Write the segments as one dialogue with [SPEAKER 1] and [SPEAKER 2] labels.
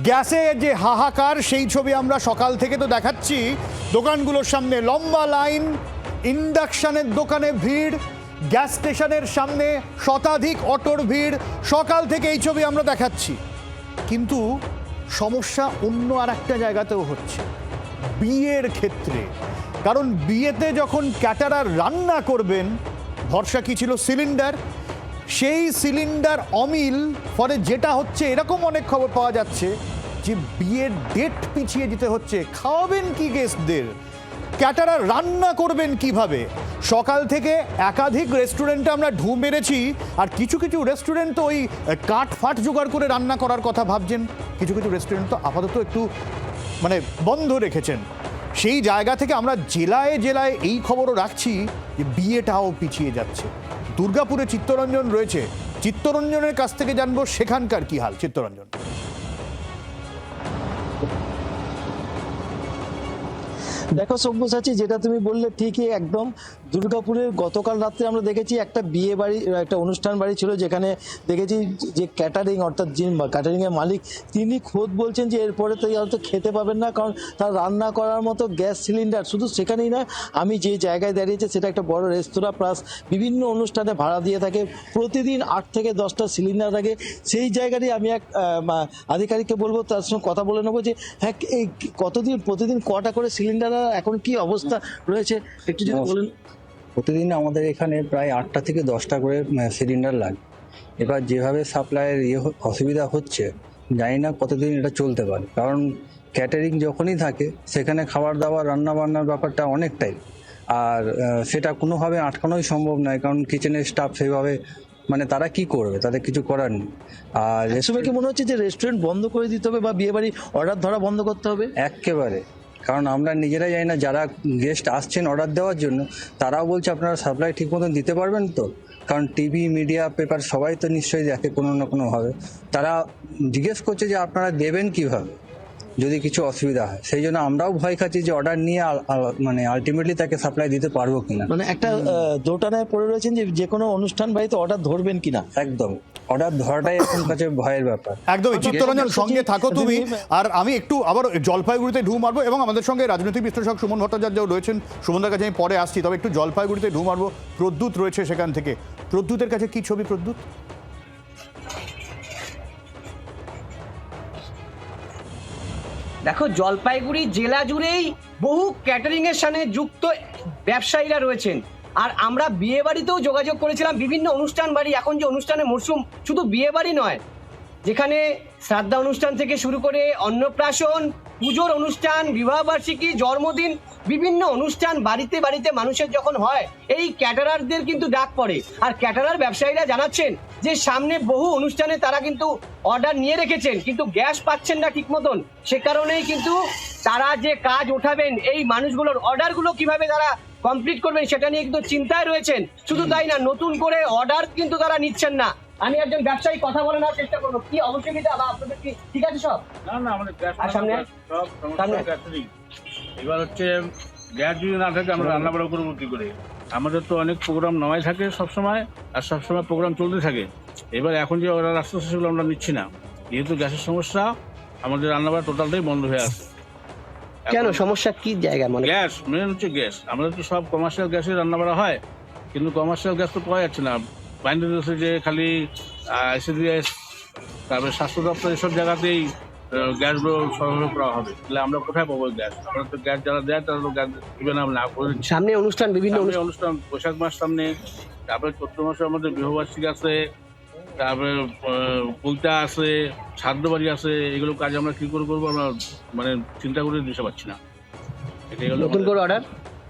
[SPEAKER 1] গ্যাসে যে হাহাকার সেই ছবি আমরা সকাল থেকে তো দেখাচ্ছি। দোকানগুলোর সামনে লম্বা লাইন, ইন্ডাকশনের দোকানে ভিড়, গ্যাস স্টেশনের সামনে শতাধিক অটোর ভিড়। সকাল থেকে এই ছবি আমরা দেখাচ্ছি, কিন্তু সমস্যা অন্য আর একটা জায়গাতেও হচ্ছে, বিয়ের ক্ষেত্রে। কারণ বিয়েতে যখন ক্যাটারার রান্না করবেন, ভরসা কি ছিল? সিলিন্ডার। সেই সিলিন্ডার অমিল, ফলে যেটা হচ্ছে, এরকম অনেক খবর পাওয়া যাচ্ছে যে বিয়ের ডেট পিছিয়ে দিতে হচ্ছে। খাওয়াবেন কি গেস্টদের? ক্যাটারার রান্না করবেন কিভাবে? সকাল থেকে একাধিক রেস্টুরেন্টে আমরা ঢু মেরেছি, আর কিছু কিছু রেস্টুরেন্ট তো ওই কাঠ ফাট জোগাড় করে রান্না করার কথা ভাবছেন। কিছু কিছু রেস্টুরেন্ট তো আপাতত একটু বন্ধ রেখেছেন। সেই জায়গা থেকে আমরা জেলায় জেলায় এই খবরও রাখছি যে বিয়েটাও পিছিয়ে যাচ্ছে। দুর্গাপুরে চিত্তরঞ্জন রয়েছে, চিত্তরঞ্জনের কাছ থেকে জানবো সেখানকার কি হাল। চিত্তরঞ্জন,
[SPEAKER 2] দেখো সব্যসাচী, যেটা তুমি বললে ঠিকই একদম। দুর্গাপুরের গতকাল রাত্রে আমরা দেখেছি একটা বিয়ে বাড়ি, একটা অনুষ্ঠান বাড়ি ছিল, যেখানে দেখেছি যে ক্যাটারিং, অর্থাৎ যিনি ক্যাটারিংয়ের মালিক, তিনি খোদ বলছেন যে এরপরে তো হয়তো খেতে পাবেন না, কারণ তার রান্না করার মতো গ্যাস সিলিন্ডার শুধু সেখানেই নয়, আমি যে জায়গায় দাঁড়িয়েছি সেটা একটা বড় রেস্তোরাঁ, প্লাস বিভিন্ন অনুষ্ঠানে ভাড়া দিয়ে থাকে, প্রতিদিন 8 থেকে 10টা সিলিন্ডার থাকে। সেই জায়গারই আমি এক আধিকারিককে বলবো, তার সঙ্গে কথা বলে নেবো যে হ্যাঁ, এই প্রতিদিন কটা করে সিলিন্ডার, এখন কি অবস্থা রয়েছে একটু যদি বলেন।
[SPEAKER 3] প্রতিদিন আমাদের এখানে প্রায় 8টা থেকে 10টা করে সিলিন্ডার লাগে। এবার যেভাবে সাপ্লাইয়ের অসুবিধা হচ্ছে, জানি না কতদিন এটা চলতে পারে, কারণ ক্যাটারিং যখনই থাকে সেখানে খাবার দাবার রান্না বান্নার ব্যাপারটা অনেকটাই, আর সেটা কোনোভাবে আটকানোই সম্ভব নয়, কারণ কিচেনের স্টাফ সেইভাবে তারা কি করবে, তাদের কিছু করার নেই। আর
[SPEAKER 2] কি মনে হচ্ছে যে রেস্টুরেন্ট বন্ধ করে দিতে হবে বা বিয়ে বাড়ি অর্ডার ধরা বন্ধ করতে হবে?
[SPEAKER 3] একেবারে, কারণ আমরা নিজেরাই জানি না, যারা গেস্ট আসছেন অর্ডার দেওয়ার জন্য তারাও বলছে আপনারা সাপ্লাই ঠিক মতন দিতে পারবেন তো, কারণ টিভি, মিডিয়া, পেপার সবাই তো নিশ্চয়ই দেখে কোনো না কোনোভাবে। তারা জিজ্ঞেস করছে যে আপনারা দেবেন কিভাবে যদি কিছু অসুবিধা হয়। সেই জন্য আমরাও ভয় খাচ্ছি যে অর্ডার নিয়ে আলটিমেটলি তাকে সাপ্লাই দিতে পারবো কিনা।
[SPEAKER 2] একটা দোটানায় পড়ে রয়েছেন যে কোনো অনুষ্ঠান বাড়িতে অর্ডার ধরবেন কিনা।
[SPEAKER 3] একদম, অর্ডার ধরাটাই এখন কাছে ভয়ের ব্যাপার।
[SPEAKER 1] একদমই। চিত্তরঞ্জন, সঙ্গে থাকো তুমি, আর আমি একটু আবার জলপাইগুড়িতে ঢু মারবো, এবং আমাদের সঙ্গে রাজনৈতিক বিশ্লেষক সুমন ভট্টাচার্য রয়েছেন। সুমনদার কাছে আমি পরে আসছি, তবে একটু জলপাইগুড়িতে ঢু মারবো। প্রদ্যুৎ রয়েছে সেখান থেকে। প্রদ্যুতের কাছে কি ছবি, প্রদ্যুৎ?
[SPEAKER 4] দেখো, জলপাইগুড়ি জেলা জুড়েই বহু ক্যাটারিং এর সাথে যুক্ত ব্যবসায়ীরা রয়েছেন, আর আমরা বিয়ে বাড়িতেও যোগাযোগ করেছিলাম। বিভিন্ন অনুষ্ঠান বাড়ি, এখন যে অনুষ্ঠানের মরশুম, শুধু বিয়ে বাড়ি নয়, যেখানে শ্রাদ্ধা অনুষ্ঠান থেকে শুরু করে অন্নপ্রাশন, পুজোর অনুষ্ঠান, বিবাহবার্ষিকী, জন্মদিন, বিভিন্ন অনুষ্ঠান বাড়িতে বাড়িতে মানুষের যখন হয়, এই ক্যাটারারদের কিন্তু ডাক পড়ে। আর ক্যাটারার ব্যবসায়ীরা জানাচ্ছেন যে সামনে বহু অনুষ্ঠানে তারা কিন্তু অর্ডার নিয়ে রেখেছেন, কিন্তু গ্যাস পাচ্ছেন না ঠিক মতন। সে কারণেই কিন্তু তারা যে কাজ ওঠাবেন, এই মানুষগুলোর অর্ডারগুলো কিভাবে তারা কমপ্লিট করবেন সেটা নিয়ে কিন্তু চিন্তায় রয়েছেন। শুধু তাই না, নতুন করে অর্ডার কিন্তু তারা নিচ্ছেন না। আমি একজন ব্যবসায়ী, কথা বলার চেষ্টা করবো। কি অসুবিধা বা আপনাদের কি ঠিক আছে সব?
[SPEAKER 5] না, আমাদের গ্যাস
[SPEAKER 4] সামনে
[SPEAKER 5] সব সমস্যা গ্যাসেরই। এবার হচ্ছে গ্যাস যদি না থাকে আমরা রান্না বান্না করবো কি করে? আমাদের তো অনেক প্রোগ্রাম নেওয়াই থাকে সবসময়, আর সবসময় প্রোগ্রাম চলতে থাকে। এবার এখন যে অর্ডার আসতে সেগুলো আমরা নিচ্ছি না, যেহেতু গ্যাসের সমস্যা, আমাদের রান্নাবান্না টোটালটাই বন্ধ হয়ে আছে।
[SPEAKER 4] কেন সমস্যা কি জায়গা? মানে
[SPEAKER 5] গ্যাস মেন হচ্ছে গ্যাস। আমাদের তো সব কমার্শিয়াল গ্যাসে রান্না বান্না হয়, কিন্তু কমার্শিয়াল গ্যাস তো পাওয়া যাচ্ছে না। বাইন্ডার আছে যে খালি ICDS, তারপরে স্বাস্থ্য দপ্তর, এসব জায়গাতেই গ্যাসগুলো সরবরাহ করা হবে। তাহলে আমরা কোথায় পাবো গ্যাস? আমরা তো গ্যাস যারা দেয় তারা তো গ্যাস দিবে না, না করে।
[SPEAKER 4] সামনে অনুষ্ঠান, বিভিন্ন
[SPEAKER 5] অনুষ্ঠান, বৈশাখ মাস সামনে, তারপরে চৈত্র মাসে আমাদের বিবাহবার্ষিকী আছে, তারপরে পূজা আছে, শ্রাদ্ধ বাড়ি আছে। এগুলো কাজ আমরা কি করে করবো, আমরা চিন্তা করে দিতে পারছি না।
[SPEAKER 4] নতুন করে অর্ডার,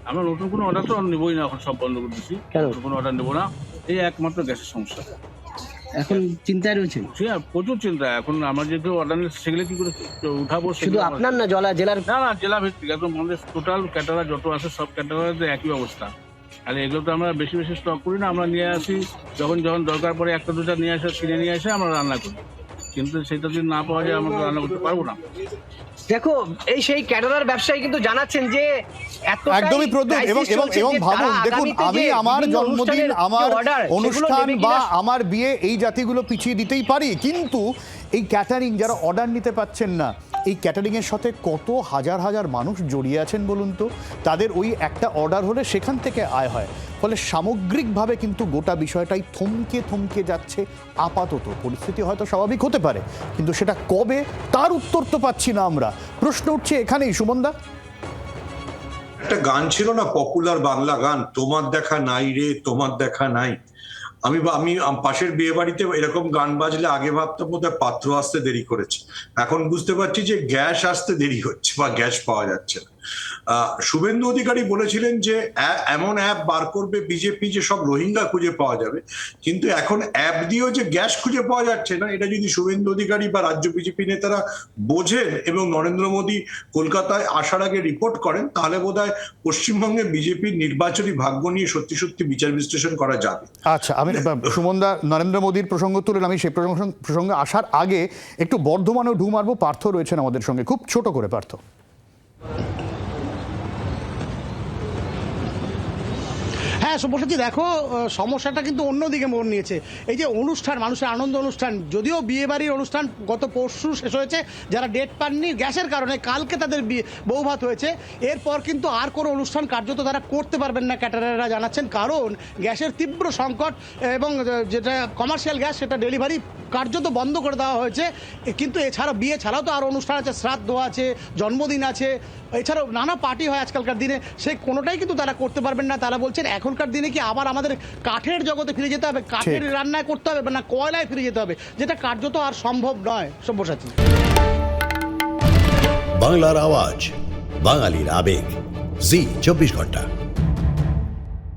[SPEAKER 5] আমরা নতুন কোনো অর্ডার তো নেবোই না, এখন সব বন্ধ করে দিচ্ছি। নতুন কোনো অর্ডার নেবো না, এই একমাত্র গ্যাসের সমস্যা।
[SPEAKER 4] এখন চিন্তায় রয়েছেন?
[SPEAKER 5] প্রচুর চিন্তা। এখন আমরা যেহেতু অর্ডার নিচ্ছি, সেগুলো কি করে উঠাবো?
[SPEAKER 4] শুধু আপনার না, জেলার?
[SPEAKER 5] না, জেলা ভিত্তিক একদম আমাদের টোটাল ক্যাটারার যত আছে সব ক্যাটারারদের একই অবস্থা। আর এগুলো তো আমরা বেশি বেশি স্টক করি না, আমরা নিয়ে আসি যখন দরকার পড়ে, একটা দুটা নিয়ে আসে, কিনে নিয়ে আসে আমরা রান্না করি। কিন্তু সেটা যদি না পাওয়া যায়, আমরা রান্না করতে পারবো না।
[SPEAKER 4] দেখো, এই সেই ক্যাটারার ব্যবসায়ী কিন্তু জানাচ্ছেন যে
[SPEAKER 1] একদমই প্রদ্যুৎ, এবং ভাবুন, দেখুন, আমি আমার জন্মদিন, আমার অনুষ্ঠান বা আমার বিয়ে, এই জাতিগুলো পিছিয়ে দিতেই পারি, কিন্তু এই ক্যাটারিং যারা অর্ডার নিতে পাচ্ছেন না, এই ক্যাটারিংয়ের সাথে কত হাজার হাজার মানুষ জড়িয়ে আছেন বলুন তো। তাদের ওই একটা অর্ডার হলে সেখান থেকে আয় হয়, ফলে সামগ্রিকভাবে কিন্তু গোটা বিষয়টাই থমকে থমকে যাচ্ছে। আপাতত পরিস্থিতি হয়তো স্বাভাবিক হতে পারে, কিন্তু সেটা কবে তার উত্তর তো পাচ্ছি না আমরা। প্রশ্ন উঠছে এখানেই, সুমনদা।
[SPEAKER 6] একটা গান ছিল না, পপুলার বাংলা গান, তোমার দেখা নাই রে তোমার দেখা নাই। আমি পাশের বিয়ে বাড়িতে এরকম গান বাজলে আগে ভাবতাম বোধহয় পাত্র আসতে দেরি করেছে, এখন বুঝতে পারছি যে গ্যাস আসতে দেরি হচ্ছে বা গ্যাস পাওয়া যাচ্ছে না। শুভেন্দু অধিকারী বলেছিলেন যে এমন অ্যাপ বার করবে বিজেপি যে সব রোহিঙ্গা খুঁজে পাওয়া যাবে, কিন্তু এখন অ্যাপ দিয়েও যে গ্যাস খুঁজে পাওয়া যাচ্ছে না, এটা যদি শুভেন্দু অধিকারী বা রাজ্য বিজেপি নেতারা বোঝেন এবং নরেন্দ্র মোদী কলকাতায় আসার আগে রিপোর্ট করেন, তাহলে বোধহয় পশ্চিমবঙ্গে বিজেপির নির্বাচনী ভাগ্য নিয়ে সত্যি সত্যি বিচার বিশ্লেষণ করা যাবে।
[SPEAKER 1] আচ্ছা, আমি সুমনদা নরেন্দ্র মোদীর প্রসঙ্গ তুলেন, আমি সেই প্রসঙ্গে আসার আগে একটু বর্ধমানেও ঢু মারবো। পার্থ রয়েছেন আমাদের সঙ্গে, খুব ছোট করে পার্থ।
[SPEAKER 7] হ্যাঁ সব্যসাচী, দেখো সমস্যাটা কিন্তু অন্যদিকে মোড় নিয়েছে। এই যে অনুষ্ঠান, মানুষের আনন্দ অনুষ্ঠান, যদিও বিয়েবাড়ির অনুষ্ঠান গত পরশু শেষ হয়েছে, যারা ডেট পাননি গ্যাসের কারণে কালকে তাদের বৌভাত হয়েছে, এরপর কিন্তু আর কোনো অনুষ্ঠান কার্যত তারা করতে পারবেন না, ক্যাটারাররা জানাচ্ছেন, কারণ গ্যাসের তীব্র সংকট এবং যেটা কমার্শিয়াল গ্যাস সেটা ডেলিভারি কার্যত বন্ধ করে দেওয়া হয়েছে। কিন্তু এছাড়া বিয়ে ছাড়াও তো আরও অনুষ্ঠান আছে, শ্রাদ্ধ আছে, জন্মদিন আছে, এছাড়াও নানা পার্টি হয় আজকালকার দিনে, সে কোনোটাই কিন্তু তারা করতে পারবেন না। তারা বলছেন এখনকার দিনে কি আবার আমাদের কাঠের জগতে ফিরে যেতে হবে, কাঠের রান্নায় করতে হবে, না কয়লায় ফিরে যেতে হবে, যেটা কার্যত আর সম্ভব নয়। সব্যসাচী।
[SPEAKER 8] বাংলার আওয়াজ, বাঙালির আবেগ, জি 24 ঘন্টা।